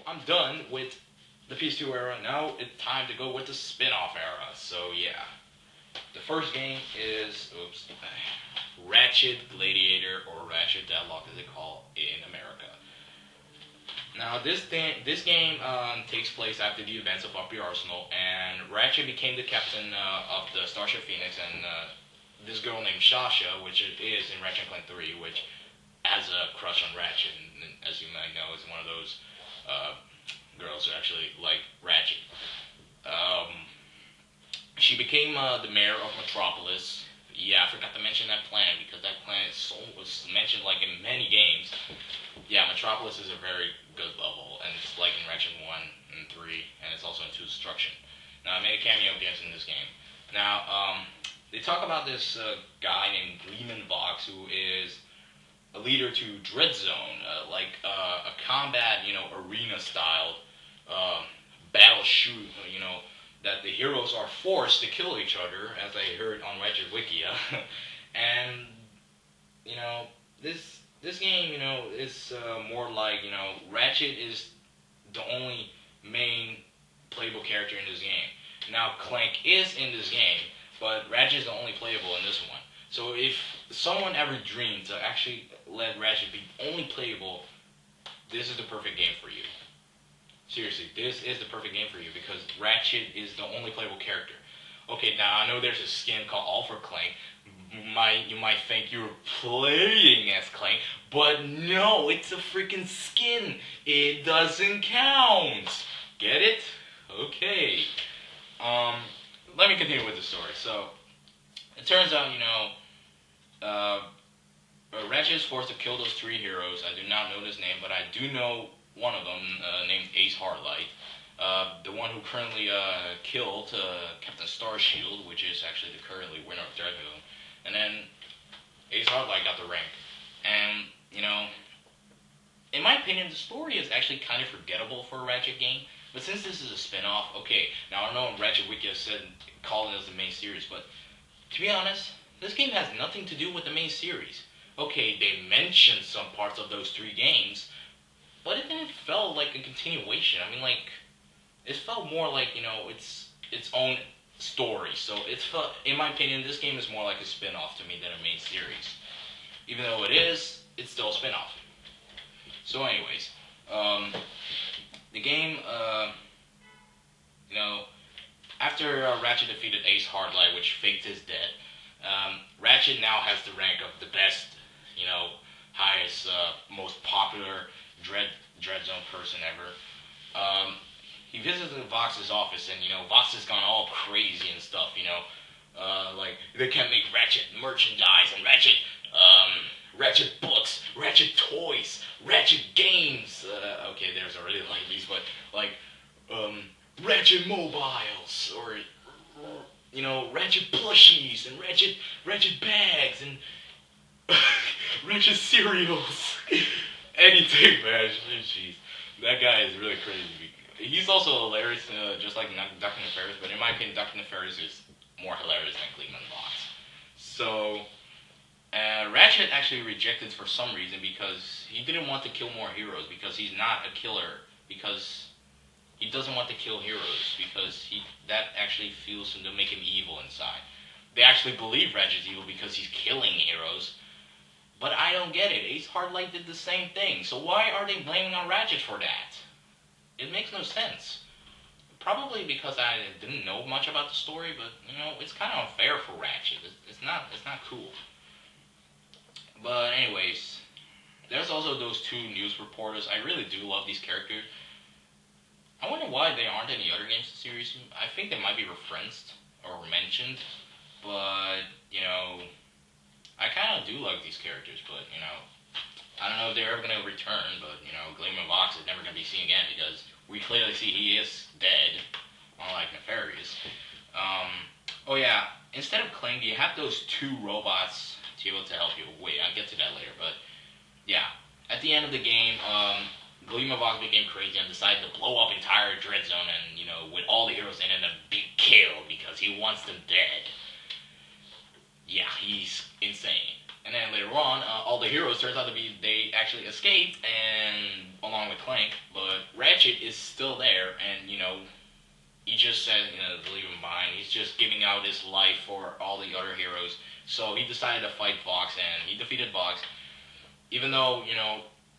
I'm done with the PS2 era. Now it's time to go with the spin-off era. So yeah, the first game is Ratchet Gladiator, or Ratchet Deadlocked as they call it in America. Now this game takes place after the events of Uppy Arsenal, and Ratchet became the captain of the Starship Phoenix, and this girl named Sasha, which it is in Ratchet and Clank 3, which has a crush on Ratchet, and as you might know, is one of those girls who actually like Ratchet. She became the mayor of Metropolis. Yeah, I forgot to mention that planet, because that planet was mentioned like in many games. Yeah, Metropolis is a very good level, and it's like in Ratchet 1 and 3, and it's also in 2 Destruction. Now, I made a cameo appearance in this game. Now, they talk about this guy named Gleeman Vox, who is a leader to Dread Zone, like a combat, arena-styled battle shoot, that the heroes are forced to kill each other, as I heard on Ratchet Wikia. And, this game, is more like, Ratchet is the only main playable character in this game. Now, Clank is in this game, but Ratchet is the only playable in this one. So if someone ever dreamed to actually let Ratchet be only playable, this is the perfect game for you. Seriously, this is the perfect game for you, because Ratchet is the only playable character. Okay, now I know there's a skin called All for Clank. You might think you're playing as Clank, but no, it's a freaking skin. It doesn't count. Get it? Okay. Let me continue with the story. So, it turns out, Ratchet is forced to kill those 3 heroes. I do not know his name, but I do know one of them, named Ace Heartlight. The one who currently killed Captain Starshield, which is actually the currently winner of Dread Zone. And then Ace Heartlight got the rank. And, in my opinion, the story is actually kind of forgettable for a Ratchet game. But since this is a spin-off, okay, now I know Ratchet Wiki said calling it as the main series, but to be honest, this game has nothing to do with the main series. Okay, they mentioned some parts of those 3 games, but it didn't feel like a continuation. I mean, like, it felt more like, its own story. So it felt, in my opinion, this game is more like a spin-off to me than a main series. Even though it is, it's still a spin-off. So anyways, the game, after Ratchet defeated Ace Heartlight, which faked his death, Ratchet now has the rank of the best, highest, most popular Dread Zone person ever. He visits Vox's office, and, Vox has gone all crazy and stuff, like, they can't make Ratchet merchandise, and Ratchet books, Ratchet toys, Ratchet games, okay, there's already like these, but, like, Ratchet mobiles, or, Ratchet plushies, and Ratchet bags, and Ratchet cereals, anything, man, jeez, that guy is really crazy. He's also hilarious, just like Dr. Nefarious, but in my opinion, Dr. Nefarious is more hilarious than Gleeman Vox. So, Ratchet actually rejected for some reason, because he didn't want to kill more heroes, because he's not a killer, because he doesn't want to kill heroes, because that actually feels to make him evil inside. They actually believe Ratchet's evil because he's killing heroes, but I don't get it. Ace Heartlight did the same thing, so why are they blaming on Ratchet for that? It makes no sense. Probably because I didn't know much about the story, but, it's kind of unfair for Ratchet. It's not cool. But anyways, there's also those 2 news reporters. I really do love these characters. I wonder why they aren't in the other games in the series. I think they might be referenced or mentioned, but, I kind of do like these characters, but, I don't know if they're ever going to return, but, Gleeman Vox is never going to be seen again, because we clearly see he is dead, unlike Nefarious. Oh yeah, instead of Clank, you have those 2 robots to be able to help you. Wait, I'll get to that later, but, yeah. At the end of the game, Gleeman Vox became crazy and decided to blow up entire Dread Zone, and, with all the heroes in it, and be killed, because he wants them dead. Yeah, he's insane. And then later on, all the heroes turns out to be, they actually escaped, and along with Clank, but but Ratchet is still there, and he just said, to leave him behind. He's just giving out his life for all the other heroes. So he decided to fight Vox, and he defeated Vox. Even though,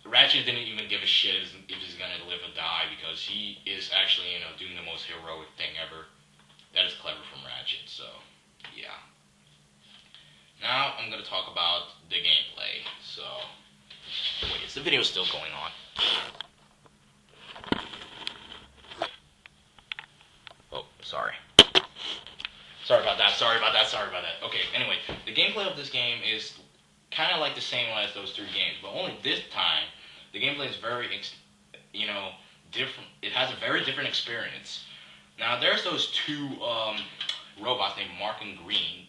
Ratchet didn't even give a shit if he's gonna live or die, because he is actually, doing the most heroic thing ever. That is clever from Ratchet, so, yeah. Now, I'm gonna talk about the gameplay, so... Wait, is the video still going on? Oh, sorry. Sorry about that. Okay, anyway, the gameplay of this game is kind of like the same as those three games, but only this time, the gameplay is very, different. It has a very different experience. Now, there's those two robots named Mark and Green.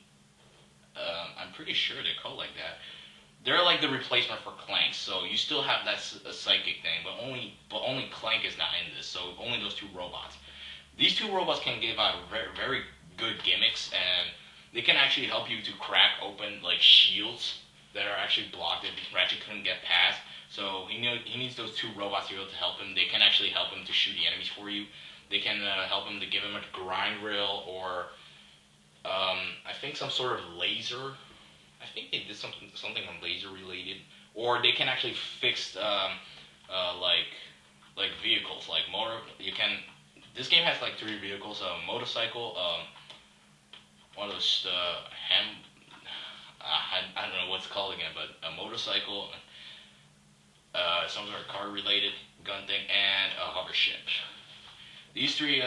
I'm pretty sure they're called like that. They're like the replacement for Clank, so you still have that psychic thing, but only Clank is not in this, so only those two robots. These two robots can give out very, very good gimmicks, and they can actually help you to crack open like shields that are actually blocked that Ratchet couldn't get past. So he needs those two robots to be able to help him. They can actually help him to shoot the enemies for you. They can help him to give him a grind rail or I think some sort of laser. I think they did something on laser related, or they can actually fix like vehicles, like motor. This game has like three vehicles: a motorcycle, one of those I don't know what's called again, but a motorcycle, some sort of car related gun thing, and a hover ship. These three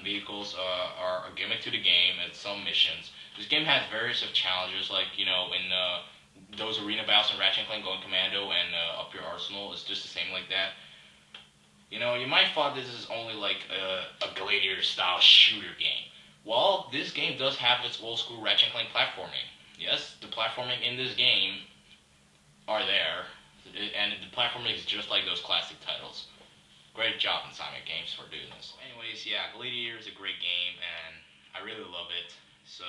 vehicles are a gimmick to the game and some missions. This game has various of challenges, like, in those arena battles in Ratchet and Clank Going Commando and Up Your Arsenal. It's just the same like that. You might thought this is only like a Gladiator style shooter game. Well, this game does have its old school Ratchet and Clank platforming. Yes, the platforming in this game are there, and the platforming is just like those classic titles. Great job, Insomniac Games, for doing this. Anyways, yeah, Gladiator is a great game, and I really love it. So,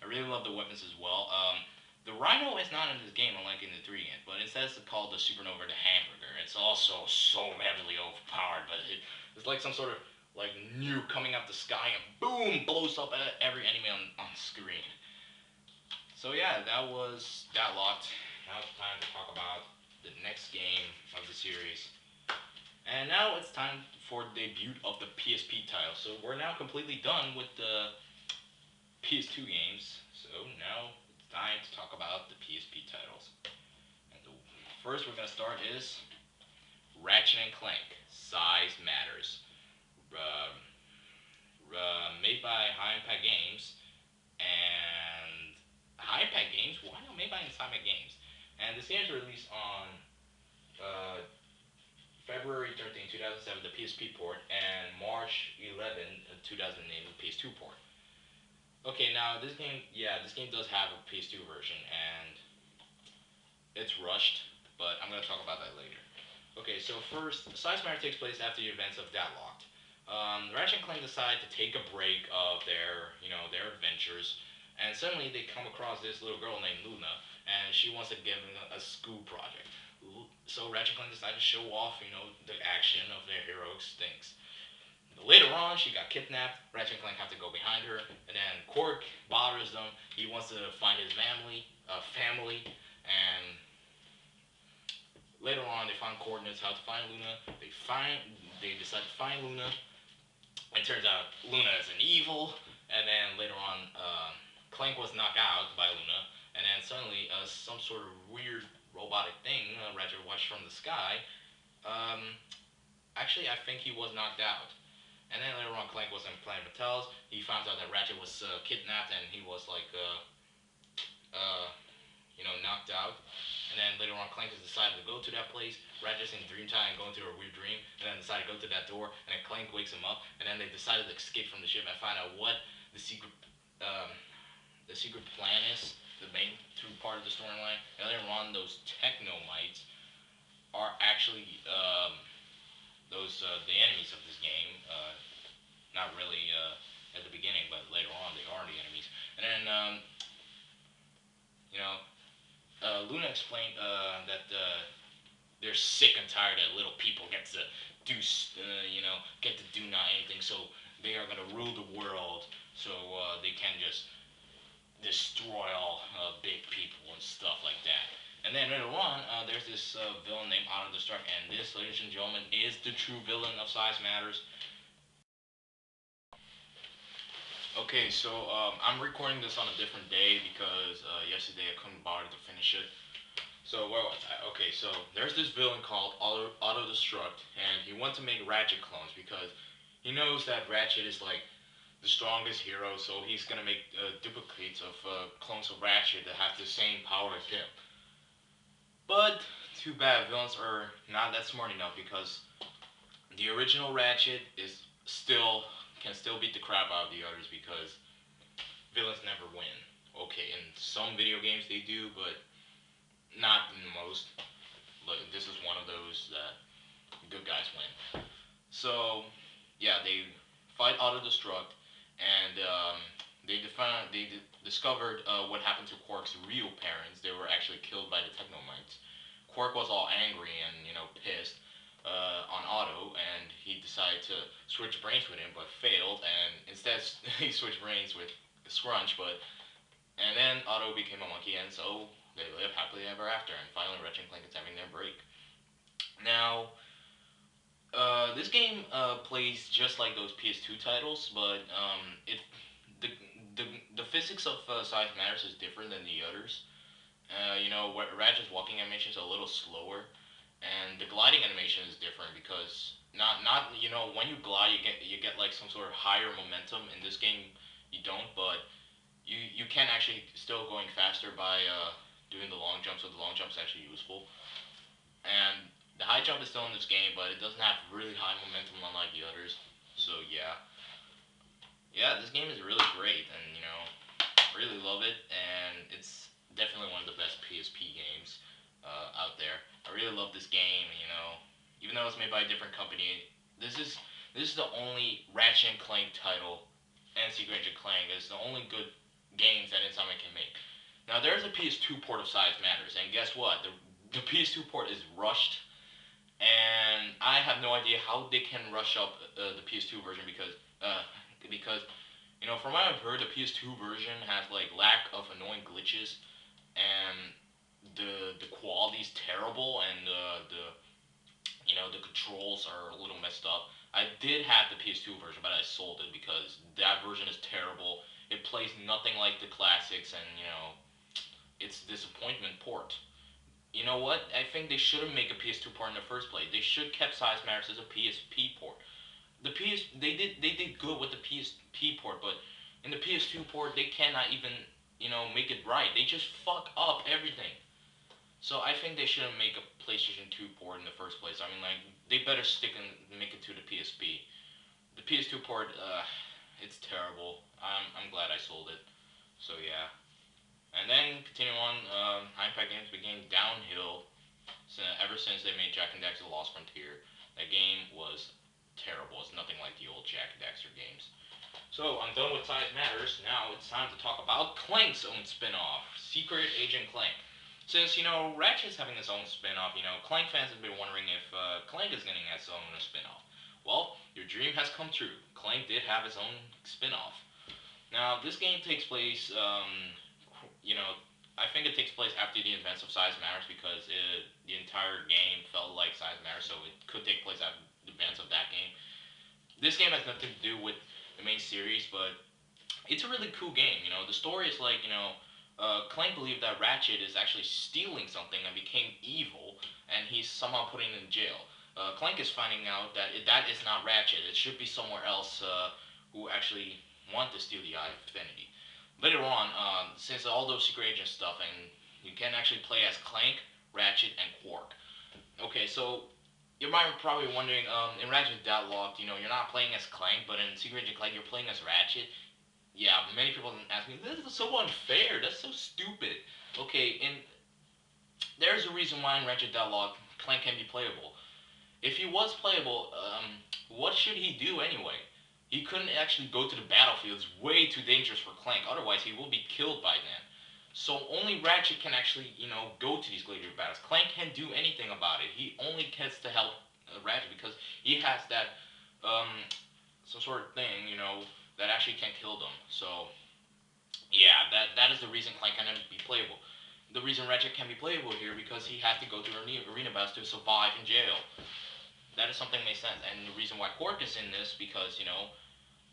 I really love the weapons as well. The Rhino is not in this game, unlike in the 3 game, but instead it's called the Supernova the Hamburger. It's also so heavily overpowered, but it's like some sort of like nuke coming out the sky and boom, blows up every enemy on the screen. So yeah, that was Deadlocked. Now it's time to talk about the next game of the series. And now it's time for the debut of the PSP title. So we're now completely done with the PS2 games. So now it's time to talk about the PSP titles. And the first we're going to start is Ratchet and Clank, Size Matters. Made by High Impact Games. And High Impact Games? Why not made by Insomniac Games? And this game is released on February 13, 2007, the PSP port, and March 11, 2008, the PS2 port. Okay, now this game does have a PS2 version, and it's rushed, but I'm going to talk about that later. Okay, so first, Size Matter takes place after the events of Deadlocked. Ratchet and Clank decide to take a break of their adventures, and suddenly they come across this little girl named Luna, and she wants to give them a school project. So Ratchet and Clank decided to show off, the action of their heroic things. But later on, she got kidnapped. Ratchet and Clank have to go behind her, and then Quark bothers them. He wants to find his family, and later on, they find coordinates how to find Luna. They decide to find Luna. It turns out Luna is an evil, and then later on, Clank was knocked out by Luna, and then suddenly, some sort of weird robotic thing, Ratchet watched from the sky. Actually, I think he was knocked out. And then later on, Clank was in Planet Mattel's. He found out that Ratchet was kidnapped, and he was like, knocked out. And then later on, Clank has decided to go to that place. Ratchet's in dreamtime and going through a weird dream, and then decided to go to that door. And then Clank wakes him up, and then they decided to escape from the ship and find out what the secret plan is. The main true part of the storyline. And later on, those technomites are actually the enemies of this game. Not really at the beginning, but later on they are the enemies. And then Luna explained that they're sick and tired that little people get to do, get to do not anything. So they are gonna rule the world. So they can just destroy all big people and stuff like that. And then later on, there's this villain named Otto the Stark, and this, ladies and gentlemen, is the true villain of Size Matters. Okay, so I'm recording this on a different day because yesterday I couldn't bother to finish it. So where was I? Okay, so there's this villain called Auto Destruct, and he wants to make Ratchet clones because he knows that Ratchet is like the strongest hero, so he's gonna make duplicates of clones of Ratchet that have the same power as him. But too bad, villains are not that smart enough because the original Ratchet is still can still beat the crap out of the others because villains never win. Okay, in some video games they do, but not in most. Like this is one of those that good guys win. So yeah, they fight Auto Destruct, and they discovered what happened to Quark's real parents. They were actually killed by the Technomites. Quark was all angry and pissed on Otto, and he decided to switch brains with him, but failed. And instead, he switched brains with Scrunch, and then Otto became a monkey, and so they live happily ever after. And finally, Ratchet and Clank is having their break. Now, this game plays just like those PS2 titles, but it the, the the physics of Size Matters is different than the others. Ratchet's walking animation is a little slower, and the gliding animation is different because not when you glide you get like some sort of higher momentum. In this game, you don't, but you can actually still going faster by doing the long jump. So the long jump is actually useful, and the high jump is still in this game, but it doesn't have really high momentum unlike the others. So yeah, this game is really great, and really love it, and it's definitely one of the best PSP games out there. I really love this game, even though it's made by a different company. This is the only Ratchet and Clank title, and Secret Agent Clank is the only good games that Insomniac can make. Now there's a PS2 port of Size Matters, and guess what? The PS2 port is rushed, and I have no idea how they can rush up the PS2 version because from what I've heard, the PS2 version has like lack of annoying glitches, and the quality's terrible, and the controls are a little messed up. I did have the PS2 version, but I sold it because that version is terrible. It plays nothing like the classics, and it's a disappointment port. You know what? I think they shouldn't make a PS2 port in the first place. They should kept Size Matters as a PSP port. They did good with the PSP port, but in the PS2 port they cannot even make it right. They just fuck up everything. So I think they shouldn't make a PlayStation 2 port in the first place. I mean, like, they better stick and make it to the PSP. The PS2 port, it's terrible. I'm glad I sold it. So yeah. And then continuing on, Impact Games began downhill ever since they made Jak and Daxter: The Lost Frontier. That game was terrible. It's nothing like the old Jak and Daxter games. So I'm done with Size Matters. Now it's time to talk about Clank's own spin-off, Secret Agent Clank. Since Ratchet's having his own spin-off, Clank fans have been wondering if Clank is getting his own spin-off. Well, your dream has come true. Clank did have his own spin-off. Now this game takes place, I think it takes place after the events of Size Matters because the entire game felt like Size Matters, so it could take place after the events of that game. This game has nothing to do with the main series, but it's a really cool game. The story is like, Clank believed that Ratchet is actually stealing something and became evil, and he's somehow putting him in jail. Clank is finding out that that is not Ratchet. It should be somewhere else who actually want to steal the Eye of Infinity. Later on, since all those secret agent stuff, and you can actually play as Clank, Ratchet, and Quark. Okay, so you might be probably wondering, in Ratchet Deadlocked, you're not playing as Clank, but in Secret Agent Clank, you're playing as Ratchet. Yeah, many people ask me, this is so unfair, that's so stupid. Okay, and there's a reason why in Ratchet Deadlocked, Clank can be playable. If he was playable, what should he do anyway? He couldn't actually go to the battlefield. It's way too dangerous for Clank. Otherwise, he will be killed by then. So only Ratchet can actually, go to these gladiator battles. Clank can't do anything about it. He only gets to help Ratchet because he has that some sort of thing, that actually can kill them. So yeah, that is the reason Clank cannot be playable. The reason Ratchet can be playable here because he has to go through arena battles to survive in jail. That is something that makes sense, and the reason why Quark is in this because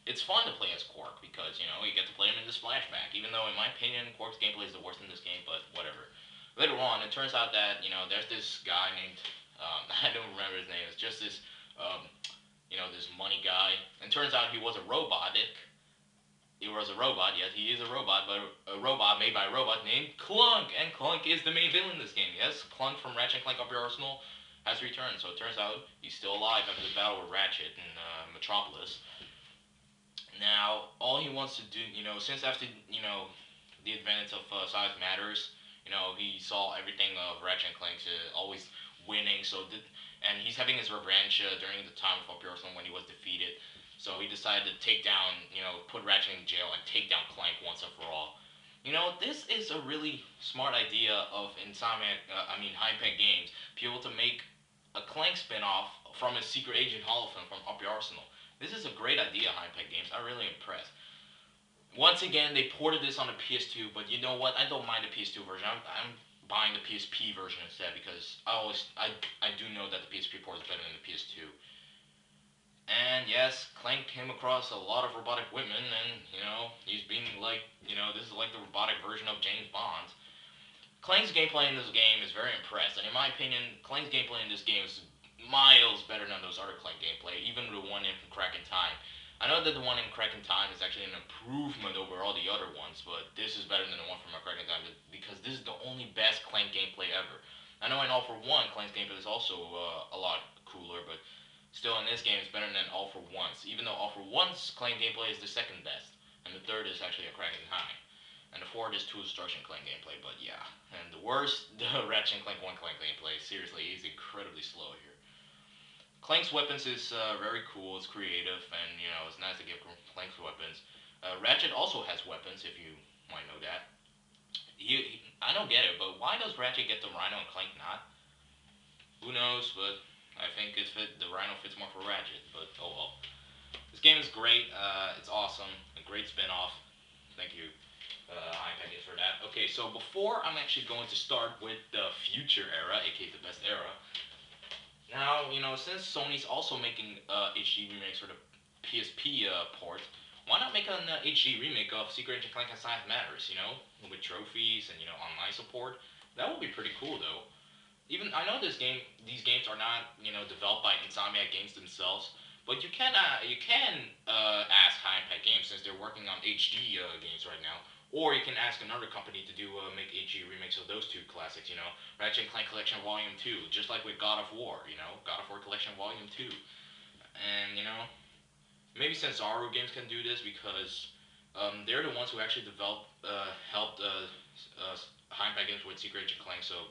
it's fun to play as Quark because you get to play him in this flashback. Even though in my opinion Quark's gameplay is the worst in this game, but whatever. Later on, it turns out that there's this guy named I don't remember his name. It's just this this money guy, and turns out he was a robotic. He was a robot, yes, he is a robot, but a robot made by a robot named Clunk, and Clunk is the main villain in this game. Yes, Clunk from Ratchet and Clank Up Your Arsenal has returned, so it turns out he's still alive after the battle with Ratchet in Metropolis. Now, all he wants to do, since after, the advance of size matters, he saw everything of Ratchet and Clank always winning, and he's having his revenge during the time of Up Your Arsenal when he was defeated. So he decided to take down, put Ratchet in jail and take down Clank once and for all. This is a really smart idea of High-Tech Games, be able to make a Clank spin-off from his Secret Agent Holophant from Up Your Arsenal. This is a great idea, High-Tech Games. I'm really impressed. Once again, they ported this on the PS2, but you know what? I don't mind the PS2 version. I'm buying the PSP version instead because I do know that the PSP port is better than the PS2. And yes, Clank came across a lot of robotic women, and he's being like, this is like the robotic version of James Bond. Clank's gameplay in this game is very impressed, and in my opinion, Clank's gameplay in this game is miles better than those other Clank gameplay, even the one in Crack in Time. I know that the one in Crack in Time is actually an improvement over all the other ones, but this is better than the one from Crack in Time because this is the only best Clank gameplay ever. I know in All for One, Clank's gameplay is also a lot cooler, but still in this game it's better than All for One's, even though All for One's Clank gameplay is the second best, and the third is actually a Crack in Time. And the fourth is Tool Destruction Clank gameplay, but yeah. And the worst, the Ratchet and Clank 1 Clank gameplay, seriously, he's incredibly slow here. Clank's weapons is very cool, it's creative, and it's nice to get Clank's weapons. Ratchet also has weapons, if you might know that. I don't get it, but why does Ratchet get the Rhino and Clank not? Who knows, but I think the Rhino fits more for Ratchet, but oh well. This game is great, it's awesome, a great spin-off. Thank you, High-Tech, for that. Okay, so before I'm actually going to start with the future era, aka the best era, now, since Sony's also making HD remakes for the PSP port, why not make an HD remake of Secret Agent Clank and Science Matters, with trophies and, online support? That would be pretty cool, though. Even, I know these games are not, developed by Insomniac Games themselves, but you can ask High-Tech Games, since they're working on HD games right now, or you can ask another company to make HD remakes of those two classics, Ratchet and Clank Collection Volume 2, just like with God of War, God of War Collection Volume 2. And, maybe Sensaro Games can do this because they're the ones who actually helped High-Tech Games with Secret Agent Clank, so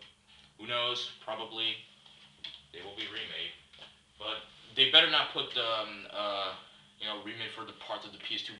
who knows, probably they will be remade. But they better not put remake for the parts of the PS2